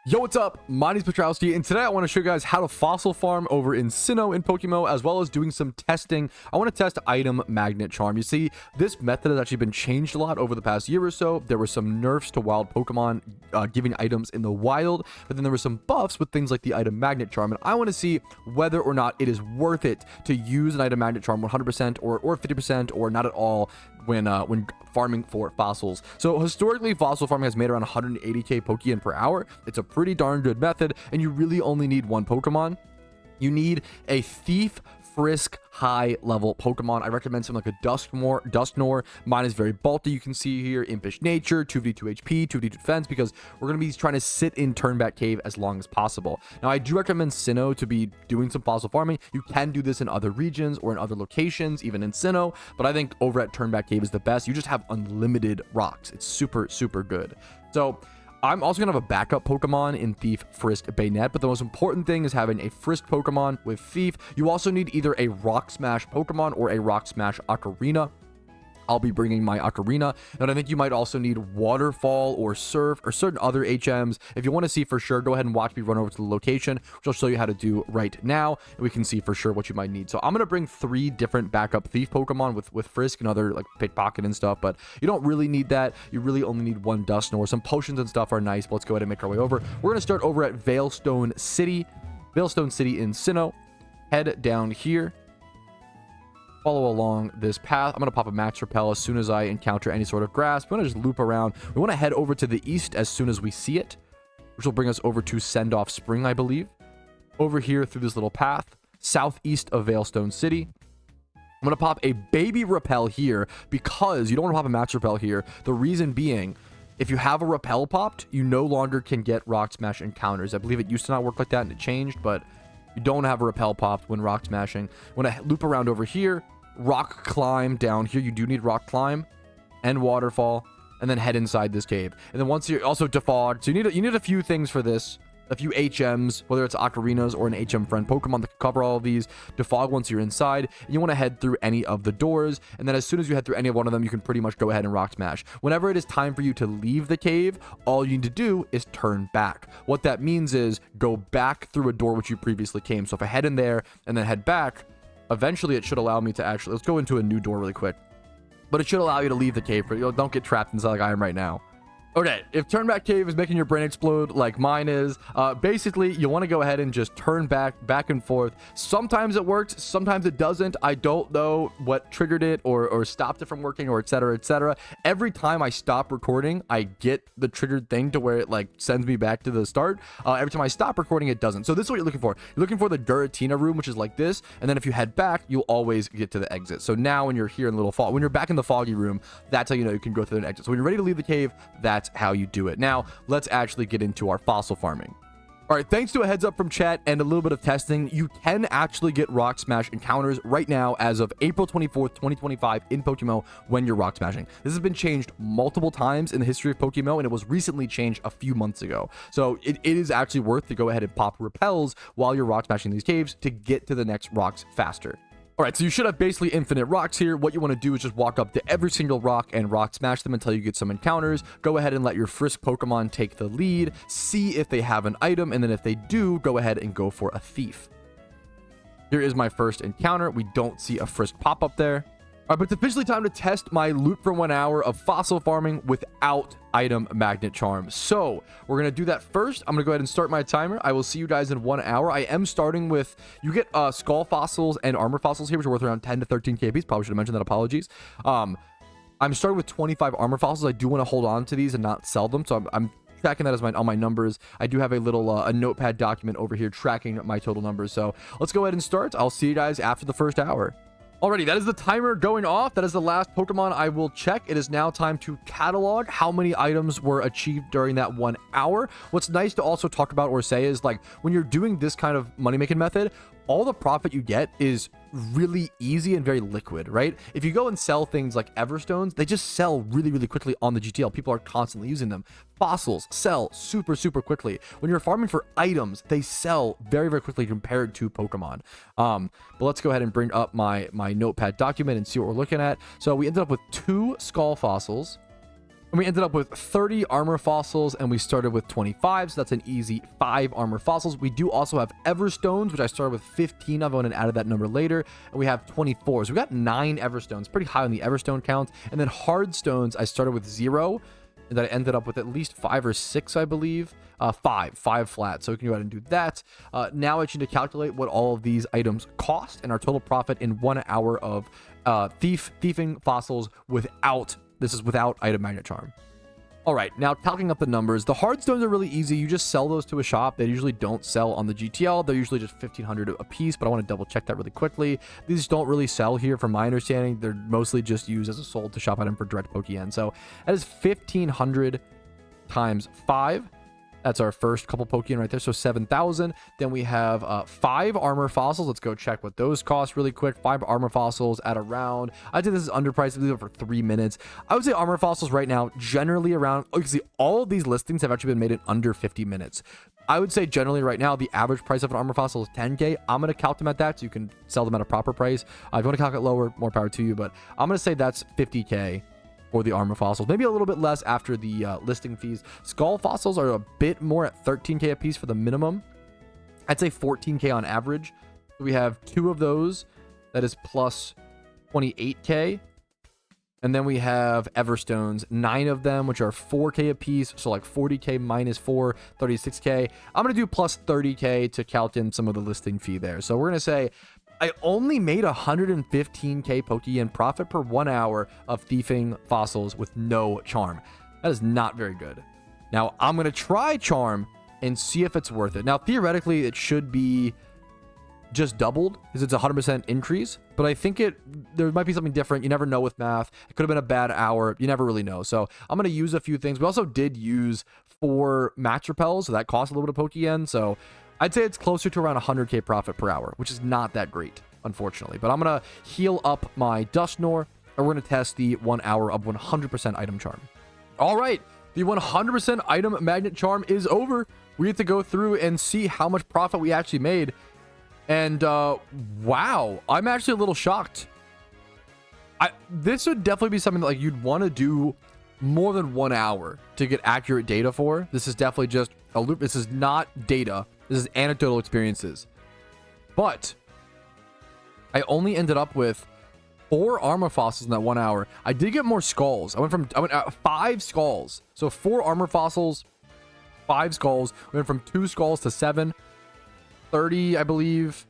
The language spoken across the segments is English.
Yo, what's up? My name is Patrouski, and today I want to show you guys how to fossil farm over in Sinnoh in PokeMMO, as well as doing some testing. I want to test item magnet charm. You see, this method has actually been changed a lot over the past year or so. There were some nerfs to wild Pokemon giving items in the wild, but then there were some buffs with things like the item magnet charm, and I want to see whether or not it is worth it to use an item magnet charm 100% or 50% or not at all when farming for fossils. So historically, fossil farming has made around 180k Pokeyen per hour. It's a pretty darn good method, and you really only need one Pokemon. You need a Thief, Frisk, high level Pokemon. I recommend something like a Dusknoir. Mine is very bulky. You can see here, Impish Nature, 2v2 HP, 2v2 defense, because we're going to be trying to sit in Turnback Cave as long as possible. Now, I do recommend Sinnoh to be doing some fossil farming. You can do this in other regions or in other locations, even in Sinnoh, but I think over at Turnback Cave is the best. You just have unlimited rocks. It's super, super good. So I'm also going to have a backup Pokemon in Thief, Frisk, Bayonet, but the most important thing is having a Frisk Pokemon with Thief. You also need either a Rock Smash Pokemon or a Rock Smash Ocarina. I'll be bringing my Ocarina, and I think you might also need Waterfall or Surf or certain other HMs. If you want to see for sure, go ahead and watch me run over to the location, which I'll show you how to do right now, and we can see for sure what you might need. So I'm going to bring 3 different backup Thief Pokemon with Frisk and other like Pickpocket and stuff, but you don't really need that. You really only need one Dusknoir. Some potions and stuff are nice, but let's go ahead and make our way over. We're going to start over at Veilstone City in Sinnoh. Head down here. Follow along this path. I'm going to pop a Max Repel as soon as I encounter any sort of grass. We want to just loop around. We want to head over to the east as soon as we see it, which will bring us over to Send-Off Spring, I believe. Over here through this little path, southeast of Veilstone City. I'm going to pop a Baby Repel here because you don't want to pop a Max Repel here. The reason being, if you have a Repel popped, you no longer can get Rock Smash encounters. I believe it used to not work like that and it changed, but you don't have a Repel popped when Rock Smashing. I'm going to loop around over here. Rock Climb down here. You do need Rock Climb and Waterfall, and then head inside this cave. And then once you're also Defog, so you need a few things for this, a few HMs, whether it's Ocarinas or an HM friend Pokemon that can cover all of these. Defog once you're inside, and you want to head through any of the doors, and then as soon as you head through any of one of them, you can pretty much go ahead and Rock Smash. Whenever it is time for you to leave the cave, all you need to do is turn back. What that means is go back through a door which you previously came. So if I head in there and then head back, eventually it should allow me to actually, let's go into a new door really quick, but it should allow you to leave the cave. Don't get trapped inside like I am right now. Okay, if Turnback Cave is making your brain explode like mine is, basically you want to go ahead and just turn back and forth. Sometimes it works, sometimes it doesn't. I don't know what triggered it or stopped it from working or etc, etc. Every time I stop recording, I get the triggered thing to where it like sends me back to the start. Every time I stop recording, it doesn't. So this is what you're looking for. You're looking for the Giratina room, which is like this, and then if you head back, you'll always get to the exit. So now when you're here in the little fog, when you're back in the foggy room, that's how you know you can go through an exit. So when you're ready to leave the cave, that's how you do it. Now let's actually get into our fossil farming. All right, thanks to a heads up from chat and a little bit of testing, you can actually get Rock Smash encounters right now as of April 24th, 2025 in PokeMMO when you're Rock Smashing. This has been changed multiple times in the history of PokeMMO, and it was recently changed a few months ago. So it is actually worth to go ahead and pop repels while you're Rock Smashing these caves to get to the next rocks faster. All right, so you should have basically infinite rocks here. What you want to do is just walk up to every single rock and Rock Smash them until you get some encounters. Go ahead and let your Frisk Pokemon take the lead. See if they have an item, and then if they do, go ahead and go for a Thief. Here is my first encounter. We don't see a Frisk pop up there. All right, but it's officially time to test my loot for 1 hour of fossil farming without item magnet charm. So we're going to do that first. I'm going to go ahead and start my timer. I will see you guys in 1 hour. I am starting with, you get skull fossils and armor fossils here, which are worth around 10 to 13k apiece. Probably should have mentioned that. Apologies. I'm starting with 25 armor fossils. I do want to hold on to these and not sell them. So I'm tracking that as on my numbers. I do have a little a notepad document over here tracking my total numbers. So let's go ahead and start. I'll see you guys after the first hour. Alrighty, that is the timer going off. That is the last Pokemon I will check. It is now time to catalog how many items were achieved during that 1 hour. What's nice to also talk about or say is, like, when you're doing this kind of money-making method, all the profit you get is really easy and very liquid, right? If you go and sell things like Everstones, they just sell really, really quickly on the GTL. People are constantly using them. Fossils sell super, super quickly. When you're farming for items, they sell very, very quickly compared to Pokemon. But let's go ahead and bring up my notepad document and see what we're looking at. So we ended up with 2 skull fossils. And we ended up with 30 armor fossils, and we started with 25, so that's an easy 5 armor fossils. We do also have Everstones, which I started with 15 of, and added that number later, and we have 24. So we got 9 Everstones, pretty high on the Everstone count. And then hard stones, I started with 0, and then I ended up with at least 5 or 6, I believe. 5 flat. So we can go ahead and do that. Now I need to calculate what all of these items cost and our total profit in 1 hour of thieving fossils without. This is without item magnet charm. All right, now talking up the numbers, the hard stones are really easy. You just sell those to a shop. They usually don't sell on the GTL. They're usually just 1,500 a piece, but I want to double check that really quickly. These don't really sell here from my understanding. They're mostly just used as a sold to shop item for direct Pokeyen. So that is 1,500 times 5. That's our first couple Pokeyen right there. So 7,000. Then we have 5 armor fossils. Let's go check what those cost really quick. 5 armor fossils at around, I'd say this is underpriced. These are for 3 minutes. I would say armor fossils right now, generally around, you can see all of these listings have actually been made in under 50 minutes. I would say generally right now, the average price of an armor fossil is 10K. I'm going to count them at that so you can sell them at a proper price. If you want to calculate lower, more power to you, but I'm going to say that's 50K. For the armor fossils, maybe a little bit less after the listing fees. Skull fossils are a bit more at 13K a piece for the minimum. I'd say 14K on average. So we have 2 of those. That is plus 28K. And then we have Everstones, 9 of them, which are 4K a piece. So like 40K minus 4, 36K. I'm going to do plus 30K to count in some of the listing fee there. So we're going to say I only made 115K Pokeyen profit per 1 hour of thieving fossils with no charm. That is not very good. Now, I'm going to try charm and see if it's worth it. Now, theoretically, it should be just doubled because it's a 100% increase, but I think there might be something different. You never know with math. It could have been a bad hour. You never really know. So I'm going to use a few things. We also did use 4 match repels, so that costs a little bit of Pokeyen. So I'd say it's closer to around 100K profit per hour, which is not that great, unfortunately. But I'm going to heal up my Dusknoir, and we're going to test the 1 hour of 100% item charm. All right, the 100% item magnet charm is over. We have to go through and see how much profit we actually made. And wow, I'm actually a little shocked. This would definitely be something that like you'd want to do more than 1 hour to get accurate data for. This is definitely just a loop. This is not data. This is anecdotal experiences. But I only ended up with 4 armor fossils in that 1 hour. I did get more skulls. I went 5 skulls. So 4 armor fossils, 5 skulls. We went from 2 skulls to 7. 30, I believe.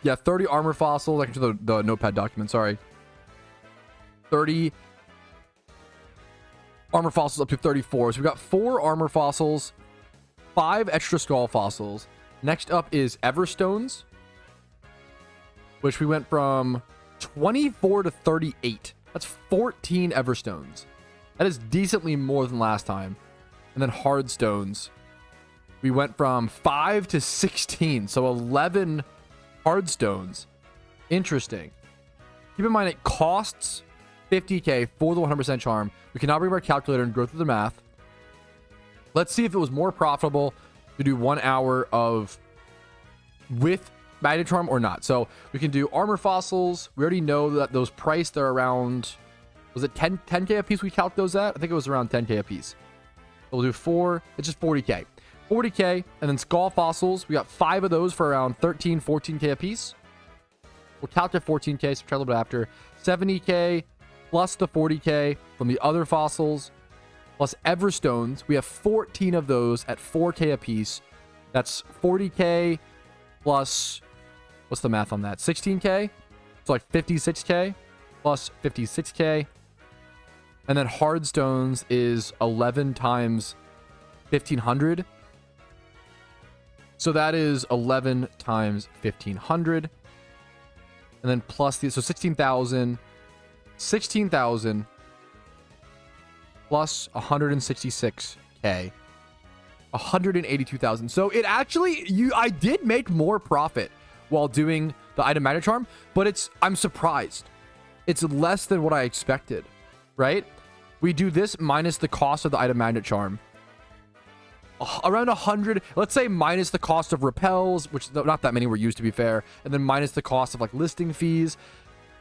Yeah, 30 armor fossils. I can show the notepad document. Sorry. 30 armor fossils up to 34. So we got 4 armor fossils, 5 extra skull fossils. Next up is Everstones, which we went from 24 to 38. That's 14 Everstones. That is decently more than last time. And then hard stones. We went from 5 to 16. So 11 hard stones. Interesting. Keep in mind it costs 50K for the 100% charm. We can now bring up our calculator and go through the math. Let's see if it was more profitable to do 1 hour of with magnet charm or not. So we can do armor fossils. We already know that those priced are around, was it 10K a piece we calc those at? I think it was around 10K a piece. So we'll do 4. It's just 40K. 40K. And then skull fossils. We got 5 of those for around 13, 14K a piece. We'll calculate 14K, so try a little bit after. 70K plus the 40K from the other fossils. Plus Everstones. We have 14 of those at 4K a piece. That's 40K plus, what's the math on that? 16K? So like 56K plus 56K. And then hard stones is 11 times 1500. So that is 11 times 1500. And then plus the, so 16,000. 16,000 plus 166K. 182,000. So it actually, I did make more profit while doing the item magnet charm, but I'm surprised. It's less than what I expected, right? We do this minus the cost of the item magnet charm. Around 100, let's say minus the cost of repels, which not that many were used to be fair, and then minus the cost of like listing fees.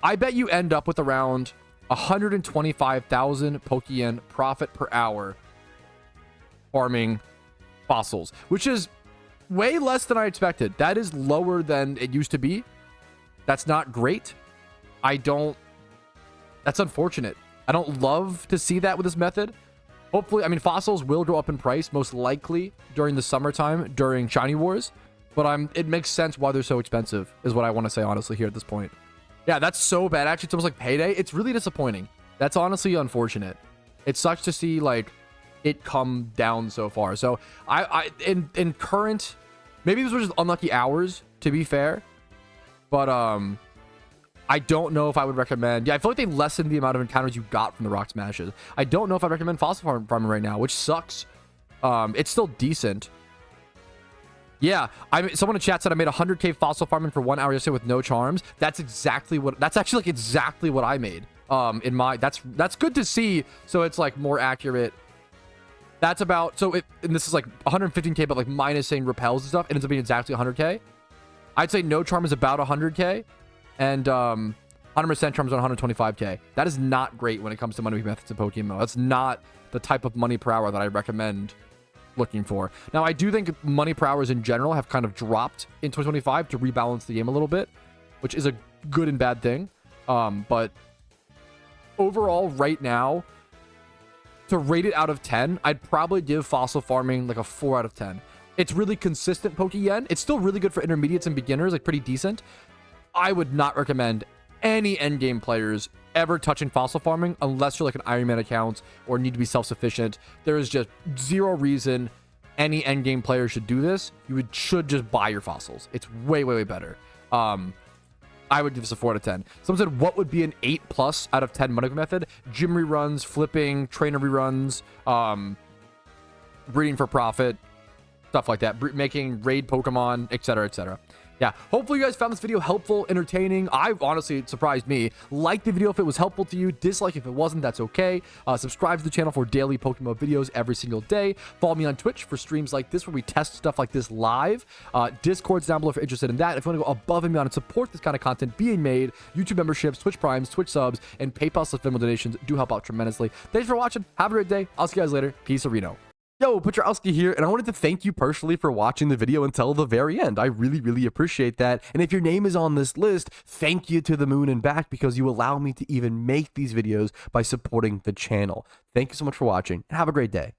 I bet you end up with around 125,000 Pokeyen profit per hour farming fossils, which is way less than I expected. That is lower than it used to be. That's not great. That's unfortunate. I don't love to see that with this method. Hopefully, I mean, fossils will go up in price, most likely during the summertime, during Shiny Wars. But it makes sense why they're so expensive, is what I want to say, honestly, here at this point. Yeah, that's so bad. Actually, it's almost like payday. It's really disappointing. That's honestly unfortunate. It sucks to see, like, it come down so far. So, in current... Maybe these were just unlucky hours, to be fair. But, I don't know if I would recommend... Yeah, I feel like they lessened the amount of encounters you got from the Rock Smashes. I don't know if I'd recommend fossil farming right now, which sucks. It's still decent. Yeah, someone in chat said I made 100k fossil farming for 1 hour yesterday with no charms. That's exactly what... That's actually, like, exactly what I made. That's good to see, so it's, like, more accurate. That's about... So, and this is, like, 115k, but, like, minus saying repels and stuff. It ends up being exactly 100k. I'd say no charm is about 100k. And 100% charms on 125k. That is not great when it comes to money methods in PokeMMO. That's not the type of money per hour that I recommend looking for. Now, I do think money per hours in general have kind of dropped in 2025 to rebalance the game a little bit, which is a good and bad thing. But overall, right now, to rate it out of 10, I'd probably give fossil farming like a 4 out of 10. It's really consistent Pokeyen. It's still really good for intermediates and beginners, like pretty decent. I would not recommend any endgame players ever touching fossil farming unless you're like an Iron Man account or need to be self-sufficient. There is just zero reason any endgame player should do this. You should just buy your fossils. It's way, way, way better. I would give this a 4 out of 10. Someone said, what would be an 8+ out of 10 money method? Gym reruns, flipping, trainer reruns, breeding for profit, stuff like that. Making raid Pokemon, etc., etc. Yeah, hopefully you guys found this video helpful, entertaining. Honestly, it surprised me. Like the video if it was helpful to you. Dislike if it wasn't, that's okay. Subscribe to the channel for daily PokeMMO videos every single day. Follow me on Twitch for streams like this where we test stuff like this live. Discord's down below if you're interested in that. If you want to go above and beyond and support this kind of content being made, YouTube memberships, Twitch Primes, Twitch subs, and PayPal/Venmo donations do help out tremendously. Thanks for watching. Have a great day. I'll see you guys later. Peace, Reno. Yo, Patrouski here, and I wanted to thank you personally for watching the video until the very end. I really, really appreciate that. And if your name is on this list, thank you to the moon and back because you allow me to even make these videos by supporting the channel. Thank you so much for watching, and have a great day.